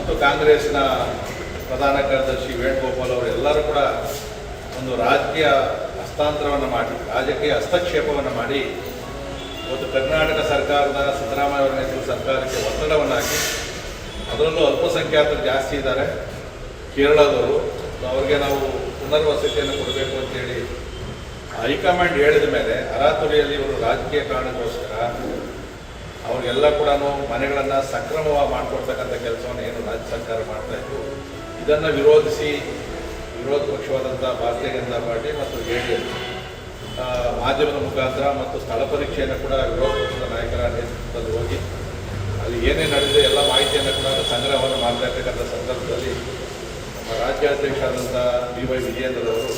ಮತ್ತು ಕಾಂಗ್ರೆಸ್ನ ಪ್ರಧಾನ ಕಾರ್ಯದರ್ಶಿ ವೇಣುಗೋಪಾಲ್ ಅವರು ಎಲ್ಲರೂ ಕೂಡ ಒಂದು ರಾಜಕೀಯ ಹಸ್ತಾಂತರವನ್ನು ಮಾಡಿ, ರಾಜಕೀಯ ಹಸ್ತಕ್ಷೇಪವನ್ನು ಮಾಡಿ ಇವತ್ತು ಕರ್ನಾಟಕ ಸರ್ಕಾರದ ಸಿದ್ದರಾಮಯ್ಯ ಅವರ ನೇತೃತ್ವದ ಸರ್ಕಾರಕ್ಕೆ ಒತ್ತಡವನ್ನು ಹಾಕಿ, ಅದರಲ್ಲೂ ಅಲ್ಪಸಂಖ್ಯಾತರು ಜಾಸ್ತಿ ಇದ್ದಾರೆ ಕೇರಳದವರು, ಅವ್ರಿಗೆ ನಾವು ಪುನರ್ವಸತಿಯನ್ನು ಕೊಡಬೇಕು ಅಂತೇಳಿ ಹೈಕಮಾಂಡ್ ಹೇಳಿದ ಮೇಲೆ ಅರಾತುರಿಯಲ್ಲಿ ಇವರು ರಾಜಕೀಯ ಕಾರಣಕ್ಕೋಸ್ಕರ ಅವ್ರಿಗೆಲ್ಲ ಕೂಡ ಮನೆಗಳನ್ನು ಸಕ್ರಮವಾಗಿ ಮಾಡಿಕೊಡ್ತಕ್ಕಂಥ ಕೆಲಸವನ್ನು ಏನು ರಾಜ್ಯ ಸರ್ಕಾರ ಮಾಡ್ತಾಯಿತ್ತು. ಇದನ್ನು ವಿರೋಧಿಸಿ ವಿರೋಧ ಪಕ್ಷವಾದಂಥ ಭಾರತೀಯ ಜನತಾ ಪಾರ್ಟಿ ಮತ್ತು JDS ಮಾಧ್ಯಮದ ಮುಖಾಂತರ ಮತ್ತು ಸ್ಥಳ ಪರೀಕ್ಷೆಯನ್ನು ಕೂಡ ವಿರೋಧ ಪಕ್ಷದ ನಾಯಕರ ನೇತೃತ್ವದಲ್ಲಿ ಹೋಗಿ ಅಲ್ಲಿ ಏನೇನು ನಡೆದಿದೆ ಎಲ್ಲ ಮಾಹಿತಿಯನ್ನು ಕೂಡ ಸಂಗ್ರಹವನ್ನು ಮಾಡ್ತಾ ಇರ್ತಕ್ಕಂಥ ಸಂದರ್ಭದಲ್ಲಿ ನಮ್ಮ ರಾಜ್ಯಾಧ್ಯಕ್ಷರಾದಂಥ BY ವಿಜಯೇಂದ್ರರವರು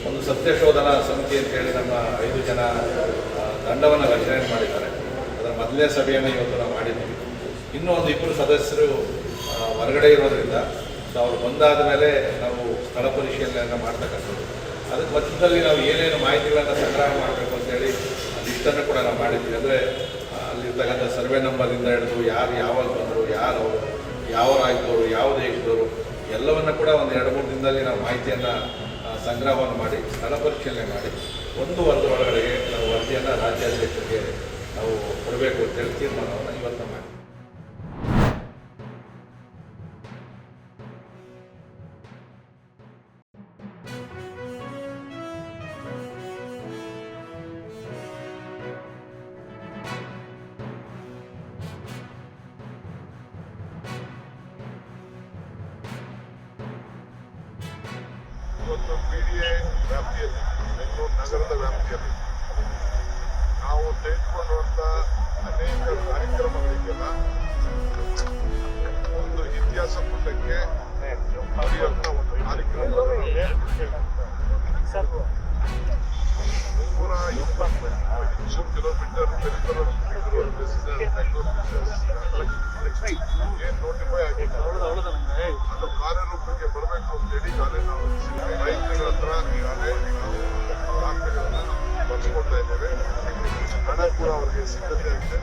ಒಂದು ಸತ್ಯಶೋಧನಾ ಸಮಿತಿ ಅಂತೇಳಿ ನಮ್ಮ 5 ಜನ ತಂಡವನ್ನು ರಚನೆ ಮಾಡಿದ್ದಾರೆ. ಅದರ ಮೊದಲನೇ ಸಭೆಯನ್ನು ಇವತ್ತು ನಾವು ಮಾಡಿದ್ದೀವಿ. ಇನ್ನೂ ಒಂದು 2 ಸದಸ್ಯರು ಹೊರಗಡೆ ಇರೋದ್ರಿಂದ ಅವರು ಬಂದಾದ ಮೇಲೆ ನಾವು ಸ್ಥಳ ಪರಿಶೀಲನೆಯನ್ನು ಮಾಡ್ತಕ್ಕಂಥದ್ದು. ಅದಕ್ಕೆ ಮಧ್ಯದಲ್ಲಿ ನಾವು ಏನೇನು ಮಾಹಿತಿಗಳನ್ನು ಸಂಗ್ರಹ ಮಾಡಬೇಕು ಅಂತೇಳಿ ಲಿಸ್ಟನ್ನು ಕೂಡ ನಾವು ಮಾಡಿದ್ವಿ. ಅಂದರೆ ಅಲ್ಲಿರ್ತಕ್ಕಂಥ ಸರ್ವೆ ನಂಬರಿಂದ ಹಿಡಿದು ಯಾರು ಯಾವಾಗ ಬಂದರು, ಯಾರು ಯಾವ ರಾಜ್ಯದವರು, ಯಾವ ದೇಶದವರು ಎಲ್ಲವನ್ನು ಕೂಡ ಒಂದು 2-3 ದಿನದಲ್ಲಿ ನಾವು ಮಾಹಿತಿಯನ್ನು ಸಂಗ್ರಹವನ್ನು ಮಾಡಿ ಸ್ಥಳ ಪರಿಶೀಲನೆ ಮಾಡಿ 1 ವಾರದ ಒಳಗಡೆಗೆ ನಾವು ವರದಿಯನ್ನು ರಾಜ್ಯಾಧ್ಯಕ್ಷರಿಗೆ ನಾವು ಕೊಡಬೇಕು ಅಂತೇಳಿ ತೀರ್ಮಾನವನ್ನು ಇವತ್ತು ಮಾಡಿ. ಇವತ್ತು PDA ವ್ಯಾಪ್ತಿಯಲ್ಲಿ, ಬೆಂಗಳೂರು ನಗರದ ವ್ಯಾಪ್ತಿಯಲ್ಲಿ ನಾವು ತೆಗೆದುಕೊಂಡಂಥ ಅನೇಕ ಕಾರ್ಯಕ್ರಮಗಳಿಗೆಲ್ಲ ಒಂದು ಇತಿಹಾಸ ಪುಟಕ್ಕೆ ಬರೆಯುವಂಥ ಒಂದು ಕಾರ್ಯಕ್ರಮ 320 ಹೆಚ್ಚು ಕಿಲೋಮೀಟರ್ ಬೆಂಗಳೂರು ಏನು ನೋಟಿಫೈ ಆಗಿದೆ ಅದು ಕಾರ್ಯರೂಪಕ್ಕೆ ಬರಬೇಕು ಅಂತೇಳಿ ಈಗಾಗಲೇ ನಾವು ರೈತಗಳ ಹತ್ರ ಈಗಾಗಲೇ ನಾವು ದಾಖಲೆಗಳನ್ನು ಬರ್ಸ್ಕೊಳ್ತಾ ಇದ್ದೇವೆ. ಹಣ ಕೂಡ ಅವರಿಗೆ ಸಿದ್ಧತೆ ಆಗಿದೆ.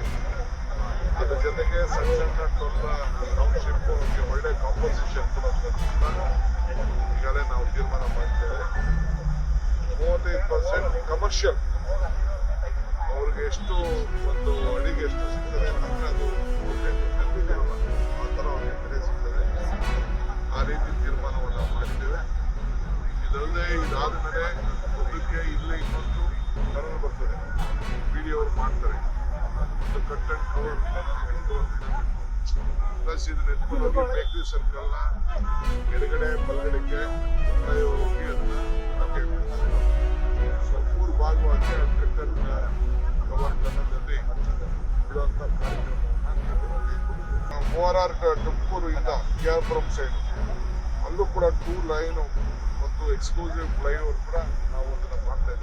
ಅದ್ರ ಜೊತೆಗೆ ಸಣ್ಣ ಟೌನ್ಶಿಪ್ ಅವರಿಗೆ ಒಳ್ಳೆ ಕಾಂಪೋಸಿಷನ್ ಕೊಡೋದನ್ನ ಈಗಾಗಲೇ ನಾವು ತೀರ್ಮಾನ ಮಾಡಿದ್ದೇವೆ. 35% ಕಮರ್ಷಿಯಲ್ ಅವ್ರಿಗೆ ಎಷ್ಟು ಒಂದು ಅಡಿಗೆ ಎಷ್ಟು ಸಿಗ್ತದೆ ಅಂತಂದ್ರೆ ಅದು ಆ ಥರ ಅವ್ರಿಗೆ ಬೆಲೆ ಸಿಗ್ತದೆ. ಆ ರೀತಿ ತೀರ್ಮಾನವನ್ನು ಮಾಡಿದ್ದೇವೆ. ಇದಲ್ಲದೆ ಇದಾದ ಮೇಲೆ ಮುಂದಕ್ಕೆ ಇಲ್ಲೇ ಇನ್ನೊಂದು ಟನಲ್ ಬರ್ತದೆ, PDA ಅವರು ಮಾಡ್ತಾರೆ. ಒಂದು ಕಟ್ ಅಂಡ್ ಕವರ್ ಪ್ಲಸ್ ಇದನ್ನ ಎತ್ಕೊಂಡು ಹೋಗಿ ಬೇಕ್ರಿ ಸರ್ಕಲ್ನ ಎಡಗಡೆ ಬಲಗಡೆಗೆ ಹೋಗಿ ಅದನ್ನ ಮೂರು ಭಾಗವಾಗಿ ಕಟ್ ಅಂಡ್ ಕವರ್ ಟನಲ್ನಲ್ಲಿ ಬಿಡುವಂಥ ಕಾರ್ಯಕ್ರಮವನ್ನು ORR ತುಮಕೂರು ಇಂದ KR ಸೈಡ್ ಅಲ್ಲೂ ಕೂಡ 2 ಲೈನು ಮತ್ತು ಎಕ್ಸ್ಕ್ಲೂಸಿವ್ ಫ್ಲೈಓವರ್ ಕೂಡ ನಾವು ಅದನ್ನು ಮಾಡ್ತಾ ಇದ್ದೀವಿ.